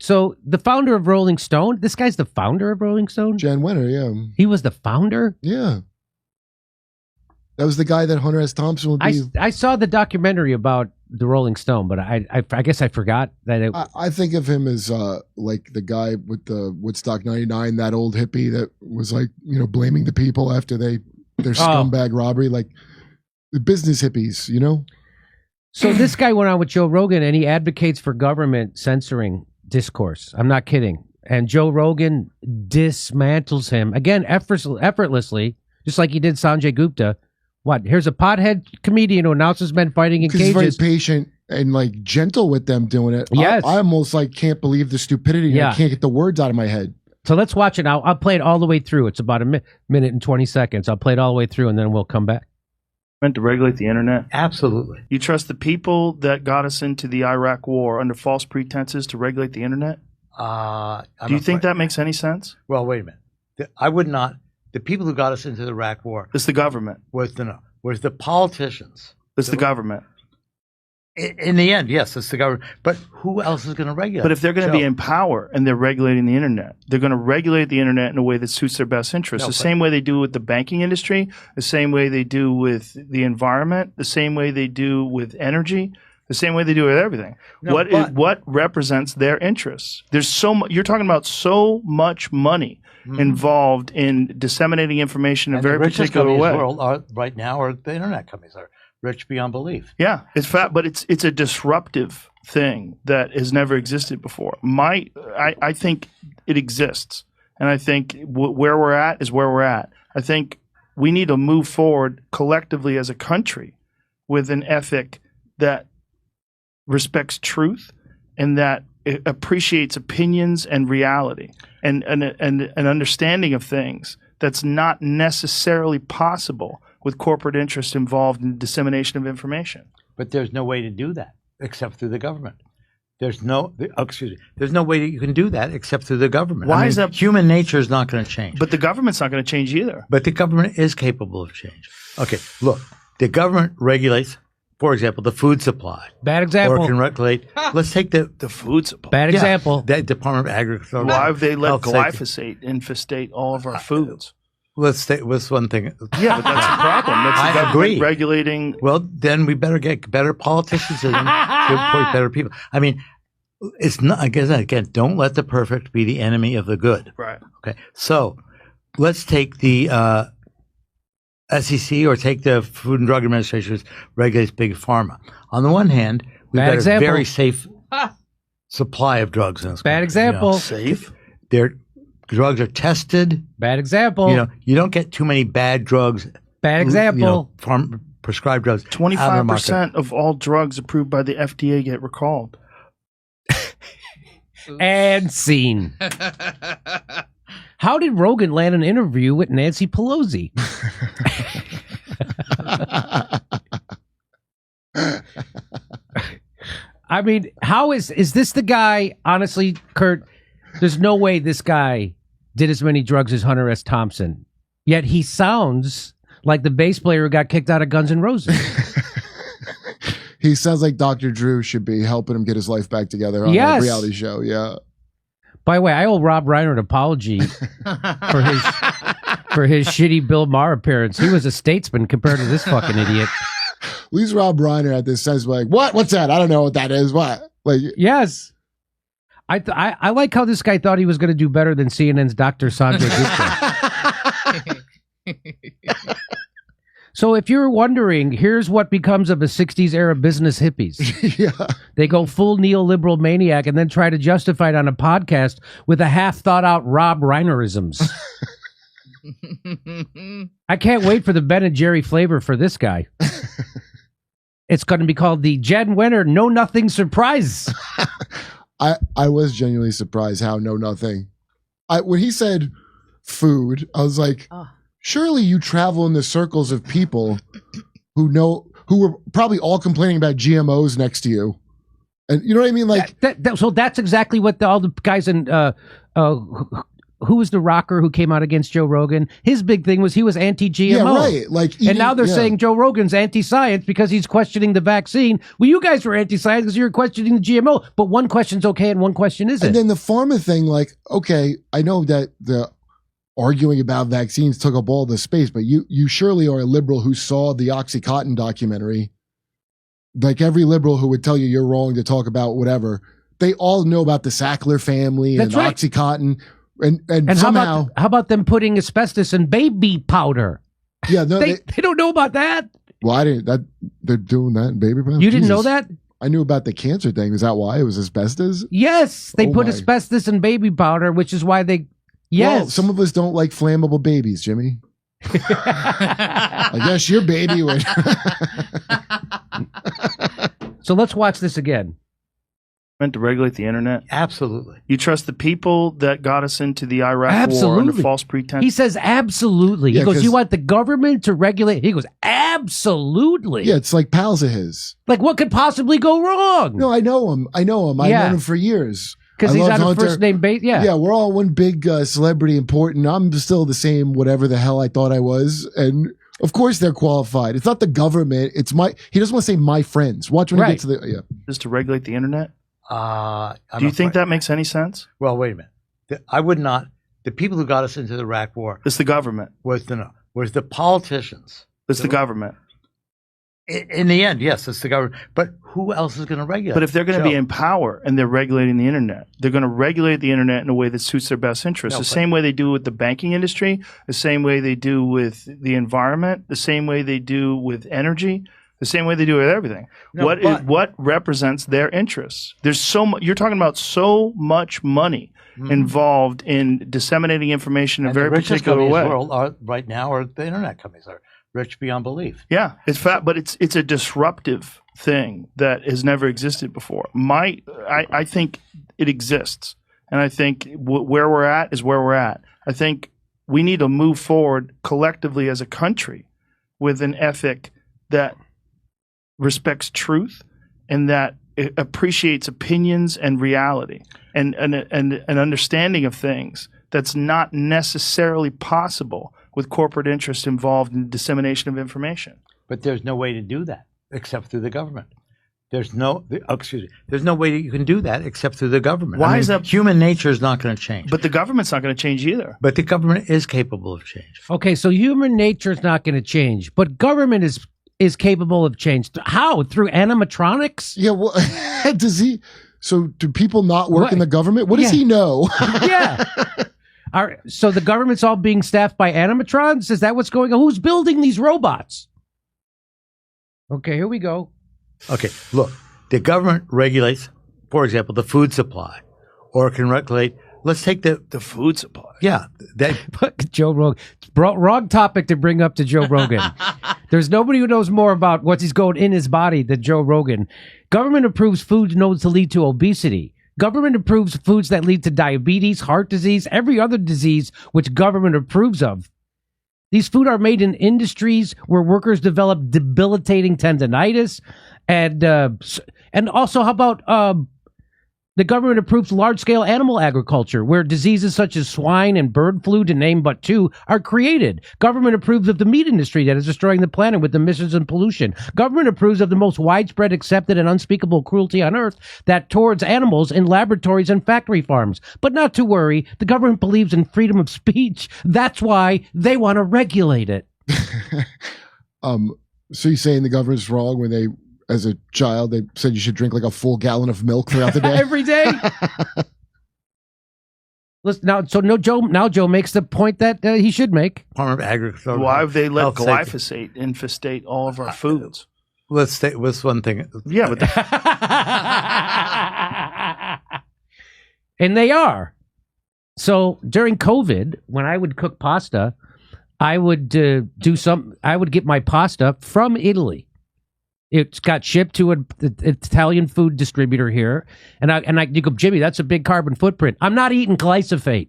So the founder of Rolling Stone, this guy's the founder of Rolling Stone? Jan Wenner, yeah. He was the founder? Yeah. That was the guy that Hunter S. Thompson would be. I saw the documentary about the Rolling Stone, but I guess I forgot that it. I think of him as like the guy with the Woodstock 99, that old hippie that was like, blaming the people after their scumbag robbery, like the business hippies, So this guy went on with Joe Rogan and he advocates for government censoring discourse. I'm not kidding. And Joe Rogan dismantles him again effortlessly, just like he did Sanjay Gupta. What? Here's a pothead comedian who announces men fighting in cages. He's very patient and like gentle with them doing it. Yes. I almost like can't believe the stupidity. Yeah. I can't get the words out of my head. So let's watch it. I'll play it all the way through. It's about a minute and 20 seconds. I'll play it all the way through and then we'll come back. Meant to regulate the internet? Absolutely. You trust the people that got us into the Iraq war under false pretenses to regulate the internet? Do you think that makes any sense? Well, wait a minute. I would not. The people who got us into the Iraq war. It's the government. Was the politicians. It's the government. In the end, yes, it's the government. But who else is going to regulate? But if they're going to be in power and they're regulating the internet, they're going to regulate the internet in a way that suits their best interests. The same way they do with the banking industry, the same way they do with the environment, the same way they do with energy, the same way they do with everything. What represents their interests? There's you're talking about so much money involved in disseminating information in a very particular way. The world right now are the internet companies are rich beyond belief. Yeah, it's fat, but it's a disruptive thing that has never existed before. I think it exists, and I think where we're at is where we're at. I think we need to move forward collectively as a country with an ethic that respects truth and that it appreciates opinions and reality and an understanding of things that's not necessarily possible with corporate interests involved in dissemination of information. But there's no way to do that except through the government. There's no way that you can do that except through the government. Why is that? Human nature is not going to change. But the government's not going to change either. But the government is capable of change. Okay, look, the government regulates, for example, the food supply. Bad example. Or can regulate. Let's take the food supply. Bad example. The Department of Agriculture. Why have they let glyphosate infestate all of our foods? Let's take what's one thing. Yeah, but that's a problem. That's the government agree. Regulating. Well, then we better get better politicians in to appoint better people. I mean, it's not. Again, don't let the perfect be the enemy of the good. Right. Okay. So let's take the SEC or take the Food and Drug Administration, which regulates big pharma. On the one hand, we've got a very safe supply of drugs in this country. Bad example. Safe. Drugs are tested. Bad example. You don't get too many bad drugs. Bad example. Prescribed drugs. 25% of all drugs approved by the FDA get recalled. And scene. How did Rogan land an interview with Nancy Pelosi? I mean, how is this the guy? Honestly, Kurt, there's no way this guy did as many drugs as Hunter S. Thompson. Yet he sounds like the bass player who got kicked out of Guns N' Roses. He sounds like Dr. Drew should be helping him get his life back together on a reality show. Yeah. By the way, I owe Rob Reiner an apology for his shitty Bill Maher appearance. He was a statesman compared to this fucking idiot. At least Rob Reiner at this says like, what? What's that? I don't know what that is. What? Like, yes. I like how this guy thought he was going to do better than CNN's Dr. Sanjay Gupta. So if you're wondering, here's what becomes of a 60s era business hippies. Yeah. They go full neoliberal maniac and then try to justify it on a podcast with a half thought out Rob Reinerisms. I can't wait for the Ben and Jerry flavor for this guy. It's going to be called the Jen Wenner Know Nothing Surprise. I was genuinely surprised how Know Nothing. When he said food, I was like, surely you travel in the circles of people who were probably all complaining about GMOs next to you. And you know what I mean? Like so that's exactly what all the guys in who was the rocker who came out against Joe Rogan? His big thing was he was anti-GMO. Yeah, right. Like, and now they're saying Joe Rogan's anti-science because he's questioning the vaccine. Well, you guys were anti-science because you're questioning the GMO, but one question's okay and one question isn't. And then the pharma thing, like, okay, I know that the arguing about vaccines took up all the space, but you surely are a liberal who saw the OxyContin documentary. Like every liberal who would tell you you're wrong to talk about whatever, they all know about the Sackler family and right. OxyContin. And somehow, how about them putting asbestos in baby powder? Yeah, no, they don't know about that. Well, I didn't. They're doing that in baby powder. You didn't know that? I knew about the cancer thing. Is that why it was asbestos? Yes, they put asbestos in baby powder, which is why they. Yes, well, some of us don't like flammable babies, Jimmy. I guess your baby would. So let's watch this again. Meant to regulate the internet? Absolutely. You trust the people that got us into the Iraq war under false pretense? He says absolutely. Yeah, he goes, you want the government to regulate? He goes, absolutely. Yeah, it's like pals of his. Like, what could possibly go wrong? No, I know him. I've known him for years. Because he's on a first name base. Yeah. Yeah, we're all one big celebrity important. I'm still the same, whatever the hell I thought I was. And of course they're qualified. It's not the government. It's he doesn't want to say my friends. Watch when he gets to the, yeah. Just to regulate the internet? Do you think that makes any sense? Well, wait a minute. I would not. The people who got us into the Iraq war. It's the government. Was the politicians. It's the government. In the end, yes, it's the government. But who else is going to regulate? But if they're going to be in power and they're regulating the internet, they're going to regulate the internet in a way that suits their best interests. The same way they do with the banking industry, the same way they do with the environment, the same way they do with energy, the same way they do with everything. What represents their interests? There's so much. You're talking about so much money involved in disseminating information in a very particular way. The richest companies right now are the internet companies are rich beyond belief. Yeah, it's but it's a disruptive thing that has never existed before. I think it exists, and I think where we're at is where we're at. I think we need to move forward collectively as a country with an ethic that respects truth and that it appreciates opinions and reality and an understanding of things that's not necessarily possible with corporate interests involved in dissemination of information. But there's no way to do that except through the government. There's no way that you can do that except through the government. Why is that? Human nature is not going to change. But the government's not going to change either. But the government is capable of change. Okay, so human nature is not going to change, but government is capable of change. How? Through animatronics? Yeah, well, does he? So do people not work in the government? What does he know? Yeah. So the government's all being staffed by animatrons? Is that what's going on? Who's building these robots? Okay, here we go. Okay, look, the government regulates, for example, the food supply, or it can regulate. Let's take the food supply. Yeah, Joe Rogan. Wrong topic to bring up to Joe Rogan. There's nobody who knows more about what's going in his body than Joe Rogan. Government approves foods known to lead to obesity. Government approves foods that lead to diabetes, heart disease, every other disease which government approves of. These food are made in industries where workers develop debilitating tendinitis, and also how about the government approves large-scale animal agriculture where diseases such as swine and bird flu, to name but two, are created. Government approves of the meat industry that is destroying the planet with emissions and pollution. Government approves of the most widespread, accepted, and unspeakable cruelty on earth that towards animals in laboratories and factory farms. But not to worry, the government believes in freedom of speech. That's why they want to regulate it. So you're saying the government's wrong when they, as a child, they said you should drink like a full gallon of milk throughout the day? Every day? Listen, now Joe makes the point that he should make. Department of Agriculture. Why have they let glyphosate infestate all of our foods? Let's stay with one thing. Yeah, but and they are. So during COVID, when I would cook pasta, I would I would get my pasta from Italy. It's got shipped to an Italian food distributor here, you go, Jimmy, that's a big carbon footprint. I'm not eating glyphosate.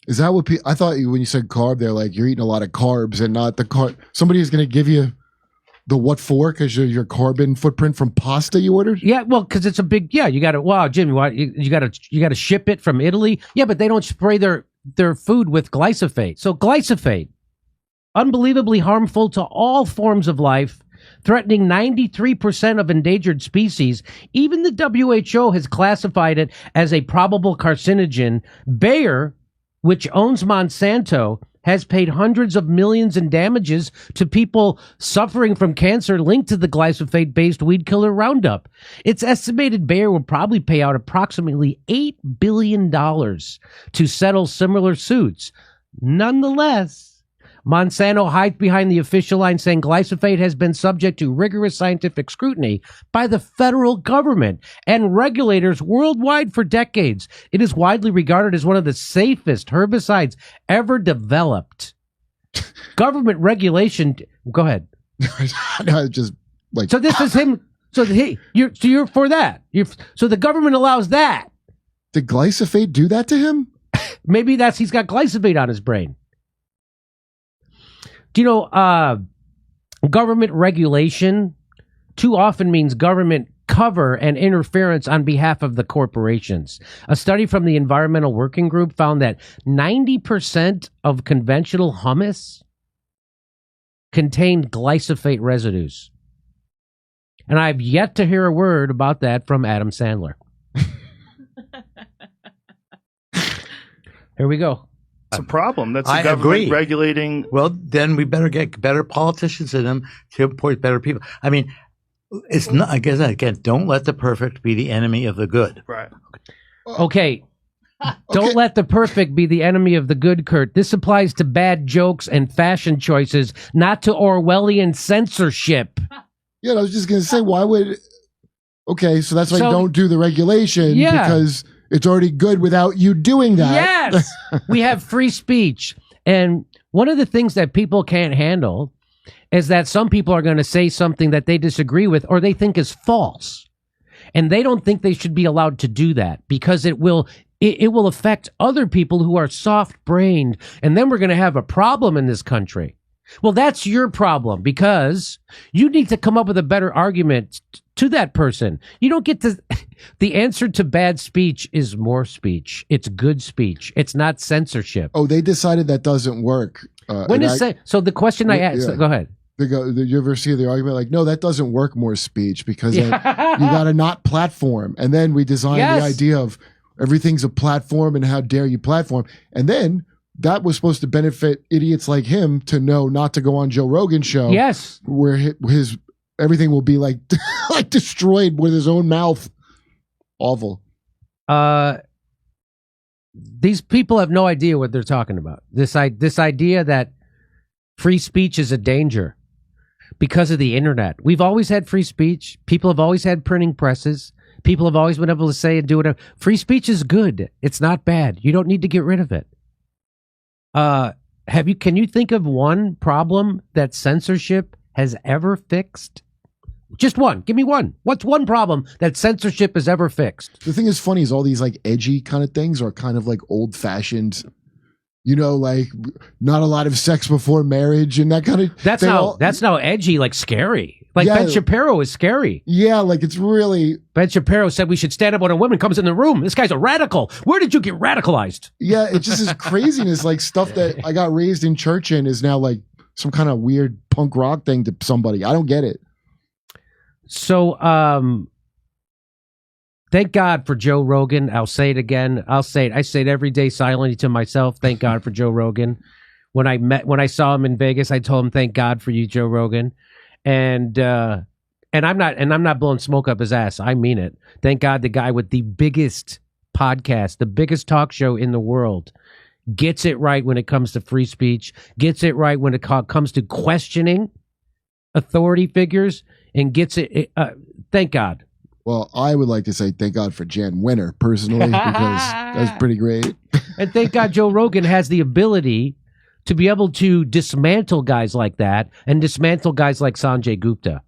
Is that what I thought when you said carb? They're like you're eating a lot of carbs and not the carb. Somebody is going to give you the what for? Because your carbon footprint from pasta you ordered. Yeah, well, because it's a big. Yeah, you got to. Wow, Jimmy, you got to ship it from Italy. Yeah, but they don't spray their their food with glyphosate. So glyphosate, unbelievably harmful to all forms of life, threatening 93% of endangered species. Even the WHO has classified it as a probable carcinogen. Bayer, which owns Monsanto, has paid hundreds of millions in damages to people suffering from cancer linked to the glyphosate-based weed killer Roundup. It's estimated Bayer will probably pay out approximately $8 billion to settle similar suits. Nonetheless, Monsanto hides behind the official line saying glyphosate has been subject to rigorous scientific scrutiny by the federal government and regulators worldwide for decades. It is widely regarded as one of the safest herbicides ever developed. Government regulation. Go ahead. No, just like So this is him. So you're for that. So the government allows that. did glyphosate do that to him? Maybe he's got glyphosate on his brain. Do you know, government regulation too often means government cover and interference on behalf of the corporations. A study from the Environmental Working Group found that 90% of conventional hummus contained glyphosate residues. And I've yet to hear a word about that from Adam Sandler. Here we go. It's a problem. That's the I government agree. regulating. Well, then we better get better politicians in them to appoint better people. I mean, it's not. I guess again, don't let the perfect be the enemy of the good. Right. Okay. Don't let the perfect be the enemy of the good, Kurt. This applies to bad jokes and fashion choices, not to Orwellian censorship. Yeah, I was just gonna say, why would? Okay, so that's why So- you don't do the regulation because it's already good without you doing that. Yes, we have free speech. And one of the things that people can't handle is that some people are going to say something that they disagree with or they think is false. And they don't think they should be allowed to do that because it will affect other people who are soft-brained. And then we're going to have a problem in this country. Well, that's your problem because you need to come up with a better argument to that person. You don't get to. The answer to bad speech is more speech. It's good speech. It's not censorship. Oh, they decided that doesn't work. So the question I asked. Yeah. Go ahead. You ever see the argument like, no, that doesn't work, more speech, because then you got to not platform. And then we designed the idea of everything's a platform and how dare you platform. And then that was supposed to benefit idiots like him to know not to go on Joe Rogan's show. Yes. Where his everything will be like like destroyed with his own mouth. Awful. These people have no idea what they're talking about. This idea that free speech is a danger because of the internet. We've always had free speech. People have always had printing presses. People have always been able to say and do whatever. Free speech is good. It's not bad. You don't need to get rid of it. Can you think of one problem that censorship has ever fixed? Just one. Give me one. What's one problem that censorship has ever fixed? The thing is funny is all these like edgy kind of things are kind of like old fashioned, you know, like not a lot of sex before marriage and that kind of. That's now edgy, like scary. Like Ben Shapiro is scary. Yeah, like it's really. Ben Shapiro said we should stand up when a woman comes in the room. This guy's a radical. Where did you get radicalized? Yeah, it just is craziness. Like stuff that I got raised in church in is now like some kind of weird punk rock thing to somebody. I don't get it. So, thank God for Joe Rogan. I'll say it again. I say it every day silently to myself. Thank God for Joe Rogan. When I saw him in Vegas, I told him, "Thank God for you, Joe Rogan." And I'm not blowing smoke up his ass. I mean it. Thank God the guy with the biggest podcast, the biggest talk show in the world, gets it right when it comes to free speech, gets it right when it comes to questioning authority figures, and gets it. Thank God. Well, I would like to say thank God for Jan Winter personally, because that's pretty great. And thank God Joe Rogan has the ability to be able to dismantle guys like that and dismantle guys like Sanjay Gupta.